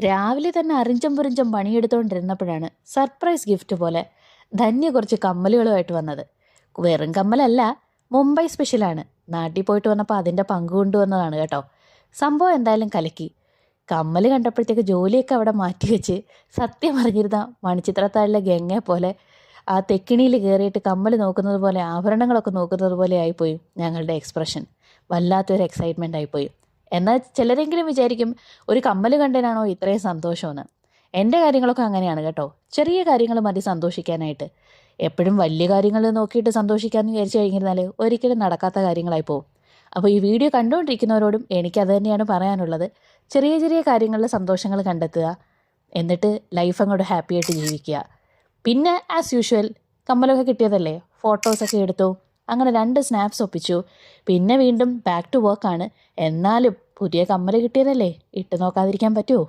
രാവിലെ തന്നെ അറിഞ്ചം പുറിഞ്ചം പണിയെടുത്തുകൊണ്ടിരുന്നപ്പോഴാണ് surprise gift പോലെ ധന്യ കുറച്ച് കമ്മലുകളുമായിട്ട് വന്നത്. വെറും കമ്മലല്ല, മുംബൈ സ്പെഷ്യലാണ്. നാട്ടിൽ പോയിട്ട് വന്നപ്പോൾ അതിൻ്റെ പങ്ക് കൊണ്ടുവന്നതാണ് കേട്ടോ. സംഭവം എന്തായാലും കലക്കി. കമ്മൽ കണ്ടപ്പോഴത്തേക്ക് ജോലിയൊക്കെ അവിടെ മാറ്റി വെച്ച് സത്യം അറിഞ്ഞിരുന്ന മണിച്ചിത്രത്താഴിലെ ഗംഗയെ പോലെ ആ തെക്കിണിയിൽ കയറിയിട്ട് കമ്മൽ നോക്കുന്നത് പോലെ, ആഭരണങ്ങളൊക്കെ നോക്കുന്നത് പോലെ ആയിപ്പോയി ഞങ്ങളുടെ എക്സ്പ്രഷൻ. വല്ലാത്തൊരു എക്സൈറ്റ്മെൻ്റ് ആയിപ്പോയി. എന്നാൽ ചിലരെങ്കിലും വിചാരിക്കും ഒരു കമ്മൽ കണ്ടതിനാണോ ഇത്രയും സന്തോഷമെന്ന്. എൻ്റെ കാര്യങ്ങളൊക്കെ അങ്ങനെയാണ് കേട്ടോ. ചെറിയ കാര്യങ്ങൾ മതി സന്തോഷിക്കാനായിട്ട്. എപ്പോഴും വലിയ കാര്യങ്ങൾ നോക്കിയിട്ട് സന്തോഷിക്കാമെന്ന് വിചാരിച്ചു കഴിഞ്ഞിരുന്നാൽ ഒരിക്കലും നടക്കാത്ത കാര്യങ്ങളായി പോകും. അപ്പോൾ ഈ വീഡിയോ കണ്ടുകൊണ്ടിരിക്കുന്നവരോടും എനിക്കത് തന്നെയാണ് പറയാനുള്ളത്. ചെറിയ ചെറിയ കാര്യങ്ങളിൽ സന്തോഷങ്ങൾ കണ്ടെത്തുക, എന്നിട്ട് ലൈഫ് അങ്ങോട്ട് ഹാപ്പി ആയിട്ട് ജീവിക്കുക. പിന്നെ ആസ് യൂഷ്വൽ കമ്മലൊക്കെ കിട്ടിയതല്ലേ, ഫോട്ടോസൊക്കെ എടുത്തു. അങ്ങനെ 2 സ്നാപ്സ് ഒപ്പിച്ചു. പിന്നെ വീണ്ടും ബാക്ക് ടു വർക്കാണ്. എന്നാലും പുതിയ കമ്മൽ കിട്ടിയതല്ലേ, ഇട്ട് നോക്കാതിരിക്കാൻ പറ്റുമോ?